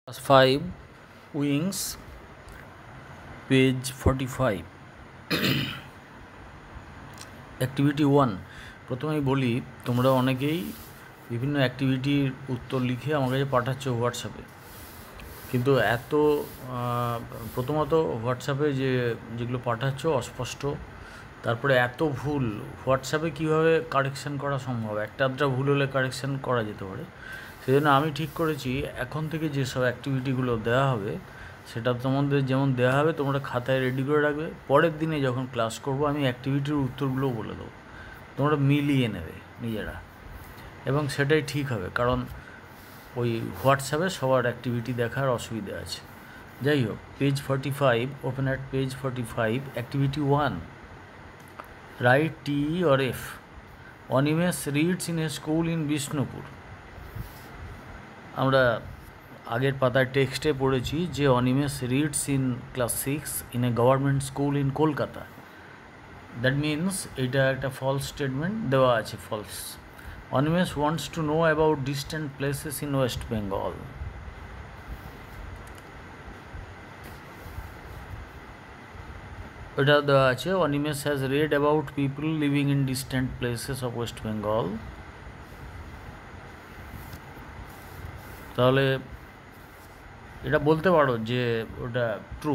Class 5 Wings page 45 activity 1 প্রথমেই বলি তোমরা অনেকেই বিভিন্ন অ্যাক্টিভিটির উত্তর লিখে আমার কাছে পাঠাচ্ছ হোয়াটসঅ্যাপে কিন্তু প্রথমত হোয়াটসঅ্যাপে যেগুলো পাঠাচ্ছ অস্পষ্ট তারপরে এত ভুল হোয়াটসঅ্যাপে কীভাবে কারেকশান করা সম্ভব একটা আধটা ভুল হলে কারেকশান করা যেতে পারে সেই জন্য আমি ঠিক করেছি এখন থেকে যেসব অ্যাক্টিভিটিগুলো দেওয়া হবে সেটা তোমাদের যেমন দেওয়া হবে তোমরা খাতায় রেডি করে রাখবে পরের দিনে যখন ক্লাস করব আমি অ্যাক্টিভিটির উত্তরগুলোও বলে দেবো তোমরা মিলিয়ে নেবে নিজেরা এবং সেটাই ঠিক হবে কারণ ওই হোয়াটসঅ্যাপে সবার অ্যাক্টিভিটি দেখার অসুবিধা আছে যাই হোক page 45 open at page 45 activity 1 right T or F Animesh reads in a school in Bishnupur আমরা আগের পাতায় টেক্সটে পড়েছি যে Animesh reads in class 6 in a government school in Kolkata that means এটা একটা ফলস স্টেটমেন্ট দেওয়া আছে false Animesh wants to know about distant places in West Bengal এটা দেওয়া আছে Animesh has read about people living in distant places of West Bengal তাহলে এটা বলতে পারো যে ওটা true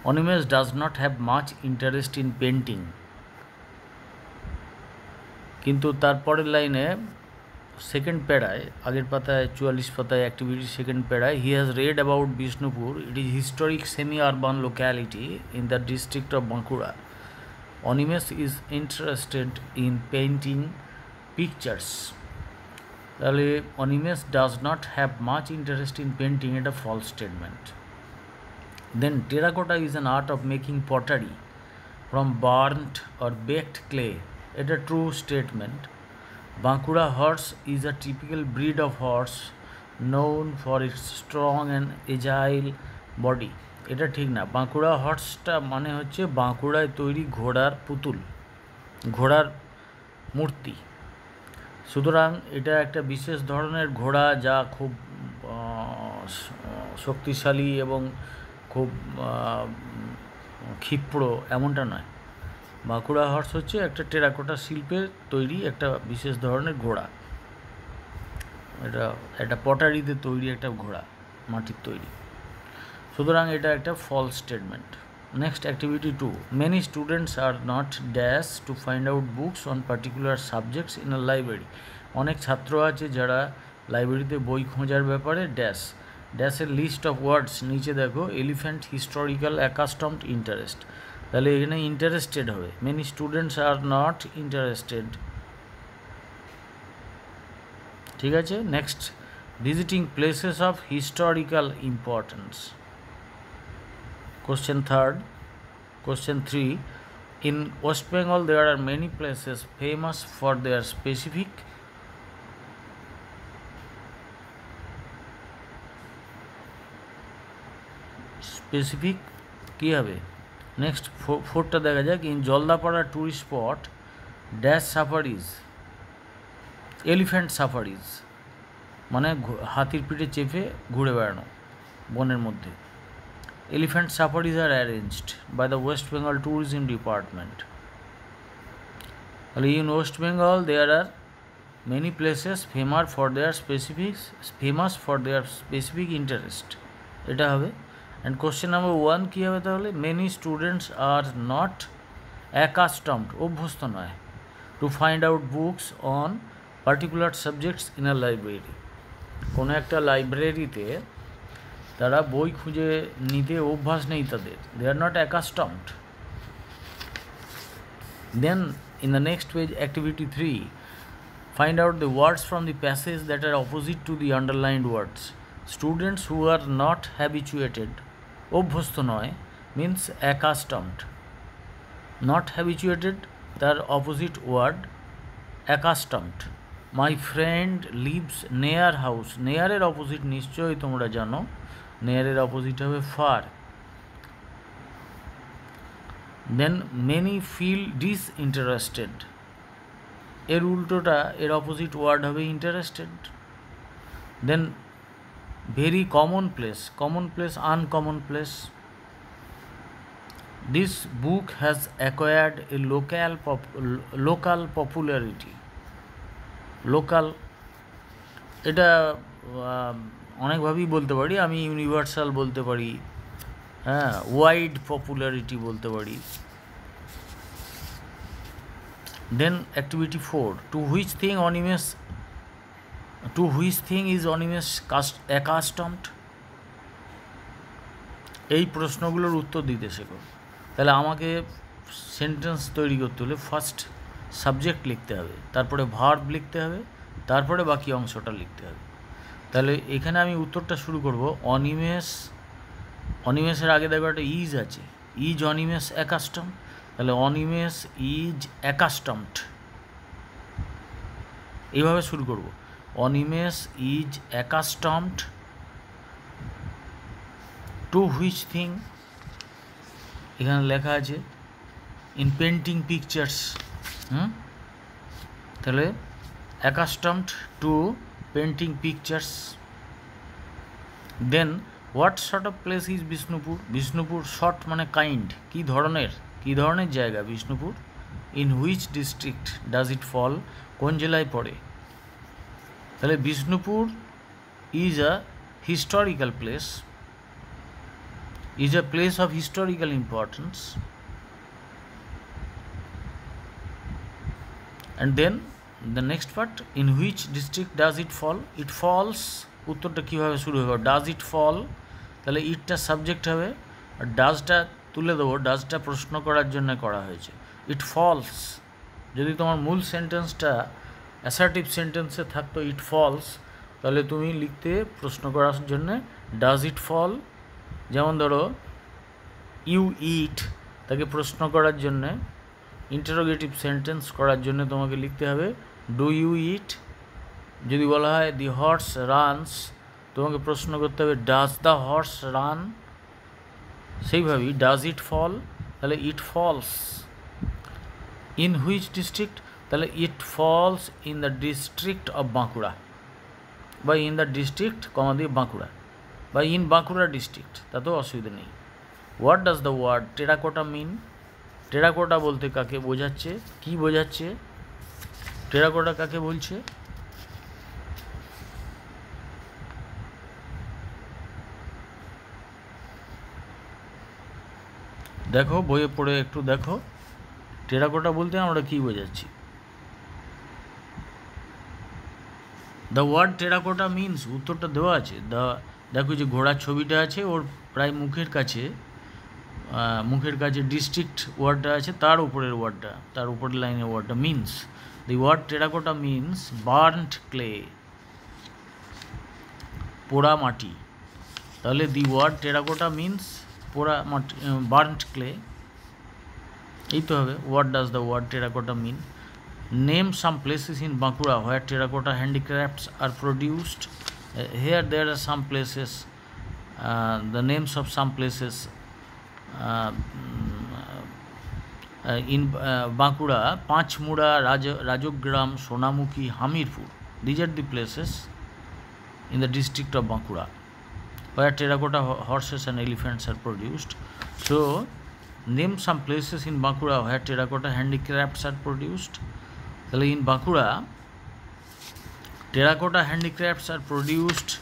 Animesh does not have much interest in painting কিন্তু তারপরের লাইনে সেকেন্ড প্যারায় আগের পাতায় 44 পাতায় অ্যাক্টিভিটি সেকেন্ড প্যারায় he has read about Bishnupur it is historic semi urban locality in the district of Bankura Animesh is interested in painting pictures তাহলে Animesh does not have much interest in painting এটা false statement then terracotta is an art of making pottery from burned or baked clay এটা true statement Bankura horse is a typical breed of horse known for its strong and agile body এটা ঠিক না বাঁকুড়া হর্সটা মানে হচ্ছে বাঁকুড়ায় তৈরি ঘোড়ার পুতুল ঘোড়ার মূর্তি সুতরাং এটা একটা বিশেষ ধরনের ঘোড়া যা খুব শক্তিশালী এবং খুব ক্ষিপ্র এমনটা নয় বাঁকুড়া হর্স হচ্ছে একটা টেরাকোটা শিল্পের তৈরি একটা বিশেষ ধরনের ঘোড়া এটা একটা পটারিতে তৈরি একটা ঘোড়া মাটির তৈরি সুতরাং এটা একটা false statement next activity 2 many students are not dash to find out books on particular subjects in a library অনেক ছাত্র আছে যারা লাইব্রেরিতে বই খোঁজার ব্যাপারে ড্যাশের লিস্ট অফ ওয়ার্ডস নিচে দেখো এলিফ্যান্ট হিস্টোরিক্যাল অ্যাকাস্টমড ইন্টারেস্ট তাহলে এখানে ইন্টারেস্টেড হবে many students are not interested ঠিক আছে next visiting places of historical importance Question 3 in West Bengal there are many places famous for their specific কি হবে next ফোরটা দেখা যাক in Jaldapara tourist spot dash safaris elephant safaris মানে হাতির পিঠে চেপে ঘুরে বেড়ানো বনের মধ্যে Elephant safaris are arranged by the West Bengal Tourism Department. In West Bengal, there are many places famous for their specific interest. এটা হবে and question number 1 কি হবে তাহলে many students are not accustomed অভ্যস্ত নয় to find out books on particular subjects in a library. কোনো একটা লাইব্রেরিতে তারা বই খুঁজে নিতে অভ্যাস নেই তাদের they are not accustomed then in the next page activity 3 find out the words from the passage that are opposite to the underlined words students who are not habituated অভ্যস্ত নয় মিন্স অ্যাকাস্টমড নট হ্যাবিচুয়েটেড তার opposite word accustomed my friend lives near house নেয়ারের opposite নিশ্চয়ই তোমরা জানো নেয়ারের opposite হবে far then many feel disinterested এর উল্টোটা এর অপোজিট ওয়ার্ড হবে interested then very commonplace, uncommon place. This book has acquired a local popularity. Local, এটা অনেকভাবেই বলতে পারি, আমি ইউনিভার্সাল বলতে পারি, হ্যাঁ, ওয়াইড পপুলারিটি বলতে পারি। Then activity 4, to which thing is Animesh accustomed. এই প্রশ্নগুলোর উত্তর দিতে শেখো। তাহলে আমাকে সেন্টেন্স তৈরি করতে হলে ফার্স্ট সাবজেক্ট লিখতে হবে, তারপরে ভার্ব লিখতে হবে, তারপরে বাকি অংশটা লিখতে হবে। তাহলে এখানে আমি উত্তরটা শুরু করব। অনিমেষের আগে দেখো একটা ইজ আছে, ইজ অনিমেষ অ্যাকাস্টম। তাহলে অনিমেষ ইজ অ্যাকাস্টমড, এইভাবে শুরু করব। Animesh is accustomed to which thing, এখানে লেখা আছে ইন পেন্টিং পিকচার্স। তাহলে accustomed to painting pictures. Then what sort of place is Bishnupur. Bishnupur sort মানে কাইন্ড, কী ধরনের জায়গা Bishnupur. In which district does it fall, কোন জেলায় পড়ে। তাহলে Bishnupur is a historical place, is a place of historical importance. And then the next part, in which district does it fall, it falls, উত্তরটা কীভাবে শুরু হবে, ডাজ ইট ফল। তাহলে ইটটা subject হবে, আর ডাজটা তুলে দেবো, ডাজটা প্রশ্ন করার জন্য করা হয়েছে। ইট ফলস, যদি তোমার মূল সেন্টেন্সটা অ্যাসার্টিভ সেন্টেন্সে থাকতো ইট ফলস, তাহলে তুমি লিখতে প্রশ্ন করার জন্যে ডাজ ইট ফল। যেমন ধরো ইউ ইট, তাকে প্রশ্ন করার জন্যে ইন্টারোগেটিভ সেন্টেন্স করার জন্য তোমাকে লিখতে হবে ডু ইউ ইট। যদি বলা হয় দি হর্স রানস, তোমাকে প্রশ্ন করতে হবে ডাজ দ্য হর্স রান। সেইভাবেই ডাজ ইট ফল, তাহলে it falls. In which district, তাহলে it falls in the district of Bankura, বা ইন দ্য ডিস্ট্রিক্ট কমা দিয়ে বাঁকুড়া, বা ইন বাঁকুড়া ডিস্ট্রিক্ট, তাতেও অসুবিধা নেই। What does the word terracotta mean. Terracotta বলতে কাকে বোঝাচ্ছে, কি বোঝাচ্ছে, টেরাকোটা কাকে বলছে। দেখো বইয়ে পড়ে একটু দেখো টেরাকোটা বলতে আমরা কি বোঝাচ্ছি। দ্য ওয়ার্ড টেরাকোটা মিনস, উত্তরটা দেওয়া আছে। দেখো যে ঘোড়ার ছবিটা আছে, ওর প্রায় মুখের কাছে ডিস্ট্রিক্ট ওয়ার্ডটা আছে, তার উপরের ওয়ার্ডটা, তার উপরের লাইনের ওয়ার্ডটা means. The word terracotta means burnt clay, পোড়া মাটি। তাহলে দি ওয়ার্ড টেরাকোটা মিনস পোড়া মাটি, বার্নড ক্লে, এই তো হবে। What does the word terracotta mean. Name some places in Bankura where terracotta handicrafts are produced. Here there are some places, the names of some places in Bankura, Panchmura, Rajogram, Sonamukhi, Hamirpur. These are the places in the district of Bankura where terracotta horses and elephants are produced. So, name some places in Bankura where terracotta handicrafts are produced. In Bankura, terracotta handicrafts are produced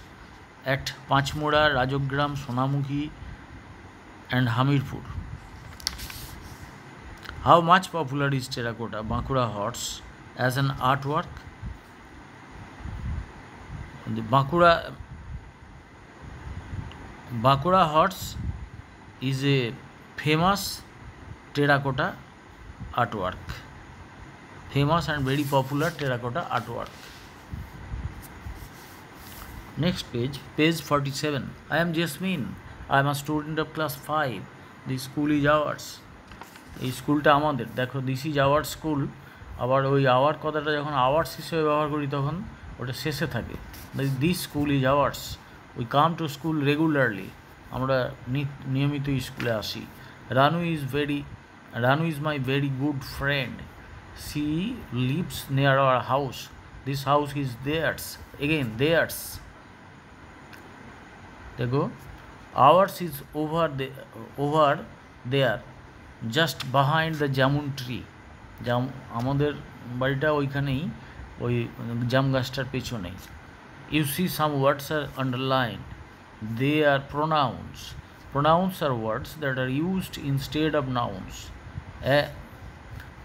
at Panchmura, Rajogram, Sonamukhi and Hamirpur. How much popular is terracotta Bankura horse as an artwork? The Bankura horse is a famous terracotta artwork. Famous and very popular terracotta artwork. Next page, page 47. I am Jasmine. I am a student of class 5. The school is ours. এই স্কুলটা আমাদের। দেখো this is our school, আবার ওই hour কথাটা যখন hours হিসেবে ব্যবহার করি তখন ওটা শেষে থাকে। This school is ours, we come to school regularly, আমরা নিয়মিত স্কুলে আসি। Ranu is my very good friend, she lives near our house, this house is theirs, again theirs. देखो, ours is over there just behind the jamun tree. আমাদের বাড়িটা ওইখানেই, ওই জাম গাছটার পেছনেই। You see some words are underlined. They are pronouns. Pronouns are words that are used instead of nouns.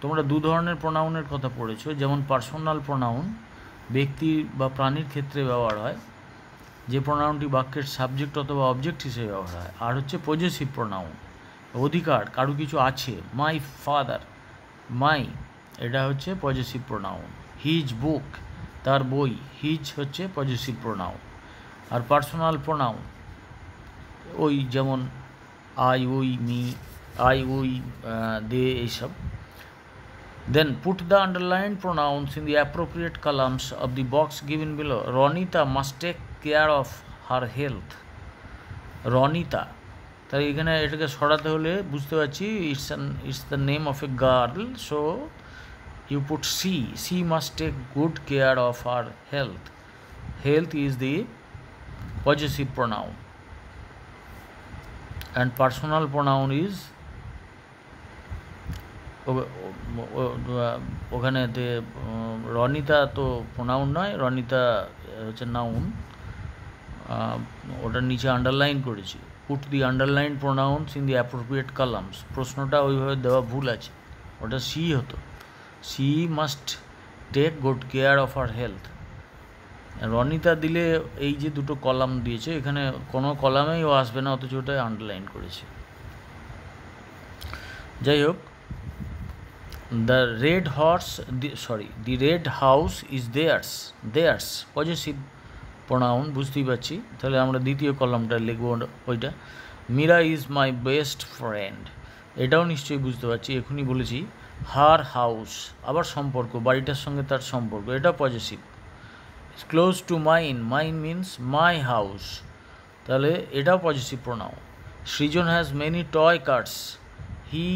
তোমরা দু ধরনের প্রোনাউনের কথা পড়েছো, যেমন পার্সোনাল প্রোনাউন ব্যক্তি বা প্রাণীর ক্ষেত্রে ব্যবহার হয়, যে প্রোনাউনটি বাক্যের সাবজেক্ট অথবা অবজেক্ট হিসেবে ব্যবহার হয়। আর হচ্ছে পজেসিভ প্রোনাউন, অধিকার, কারো কিছু আছে। মাই ফাদার, মাই, এটা হচ্ছে পজেসিভ প্রোনাউন। হিজ বুক, তার বই, হিজ হচ্ছে পজেসিভ প্রোনাউন। আর পার্সোনাল প্রোনাউন ওই যেমন I, we, me, I, we, they, এইসব। Then put the underlined pronouns in the appropriate columns of the box given below. Ronita must take care of her health. Ronita, তাই এখানে এটাকে সরাতে হলে বুঝতে পারছি it's the name of a girl, so you put she must take good care of her health. Health is the possessive pronoun, and personal pronoun is ওখানেতে Ronita তো pronoun নয়, রনিতা হচ্ছে নাউন। ওটার নিচে আন্ডারলাইন করেছি, put the underline pronouns in the appropriate columns. প্রশ্নটা ওইভাবে দেওয়া ভুল আছে, ওটা সি হতো। She must take good care of her health. Ranita দিলে এই যে দুটো কলাম দিয়েছে, এখানে কোনো কলামেই ও আসবে না, অথচ ওটাই আন্ডারলাইন করেছে। যাই হোক, the red house is theirs possessive pronoun, বুঝতেই পারছি। তাহলে আমরা দ্বিতীয় কলামটা লিখব ওইটা। Meera is my best friend, এটাও নিশ্চয়ই বুঝতে পারছি, এখনই বলেছি। হার হাউস, আবার সম্পর্ক, বাড়িটার সঙ্গে তার সম্পর্ক, এটা possessive. Close to mine means my house, তাহলে এটাও possessive pronoun. Srijan has many toy cars, he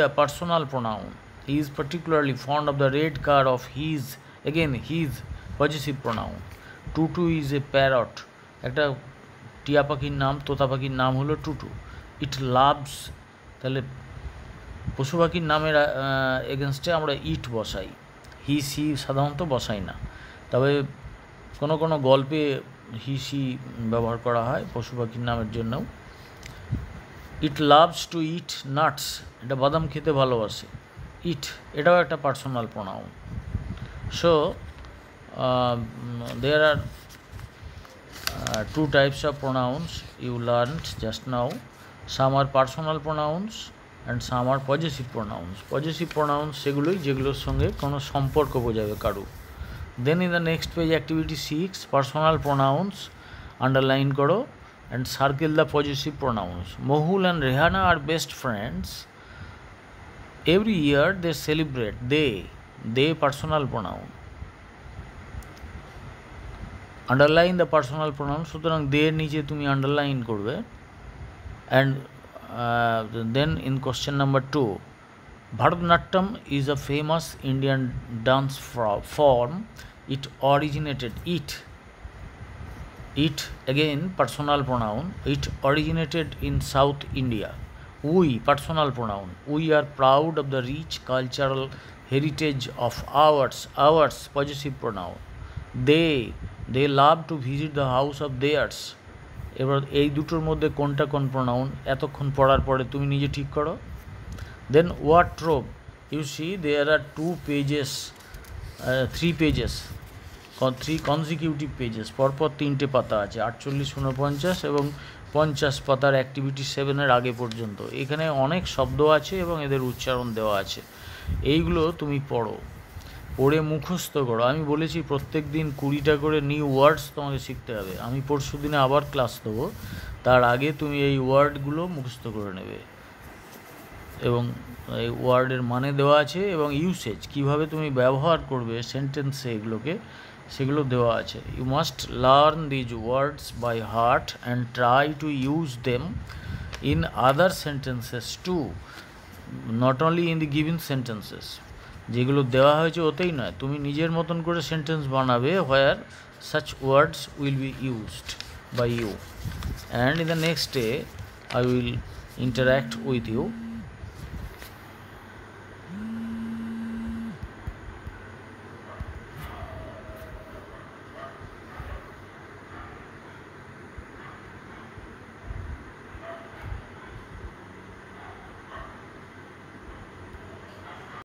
a personal pronoun. He is particularly fond of the red car of his, again his possessive pronoun. Tutu is a parrot, একটা টিয়া পাখির নাম, তোতা পাখির নাম হলো টুটু। ইট loves, তাহলে পশু পাখির নামের এগেনস্টে আমরা ইট বসাই, হি সি সাধারণত বসাই না, তবে কোনো কোনো গল্পে হি সি ব্যবহার করা হয় পশু পাখির নামের জন্যও। It loves to eat nuts, এটা বাদাম খেতে ভালোবাসে। ইট, এটাও একটা personal pronoun. So there are two types of pronouns you learned just now. Some are personal pronouns and some are possessive pronouns. Possessive pronouns সেগুলোই যেগুলোর সঙ্গে কোনো সম্পর্ক বোঝাবে কারো। Then in the next page activity 6, personal pronouns underline করো and circle the possessive pronouns. Mohul and Rehana are best friends. Every year they celebrate. They personal pronoun. Underline the personal pronoun, সুতরাং দে নিচে তুমি underline করবে। And then in question number 2, Bharatanatyam is a famous Indian dance form. It originated, it again personal pronoun, it originated in South India. We, personal pronoun, we are proud of the rich cultural heritage of ours possessive pronoun. They love to visit the house of theirs. এবার এই দুটোর মধ্যে কোনটা কোন pronoun এতক্ষণ পড়ার পরে তুমি নিজে ঠিক করো। Then wardrobe, you see there are 3 consecutive pages, পরপর 3টে পাতা আছে, 48, 49 এবং 50 পাতার অ্যাক্টিভিটি 7-এর আগে পর্যন্ত। এখানে অনেক শব্দ আছে এবং এদের উচ্চারণ দেওয়া আছে, এইগুলো তুমি পড়ে মুখস্থ করো। আমি বলেছি প্রত্যেক দিন 20টা করে নিউ ওয়ার্ডস তোমাকে শিখতে হবে। আমি পরশু দিনে আবার ক্লাস দেবো, তার আগে তুমি এই ওয়ার্ডগুলো মুখস্থ করে নেবে এবং এই ওয়ার্ডের মানে দেওয়া আছে এবং ইউসেজ কীভাবে তুমি ব্যবহার করবে সেন্টেন্সে এগুলোকে, সেগুলো দেওয়া আছে। You must learn these words by heart and try to use them in other sentences too, not only in the given sentences. যেগুলো দেওয়া হয়েছে ওতেই নয়, তুমি নিজের মতন করে সেন্টেন্স বানাবে where such words will be used by you. and in the next day I will interact with you.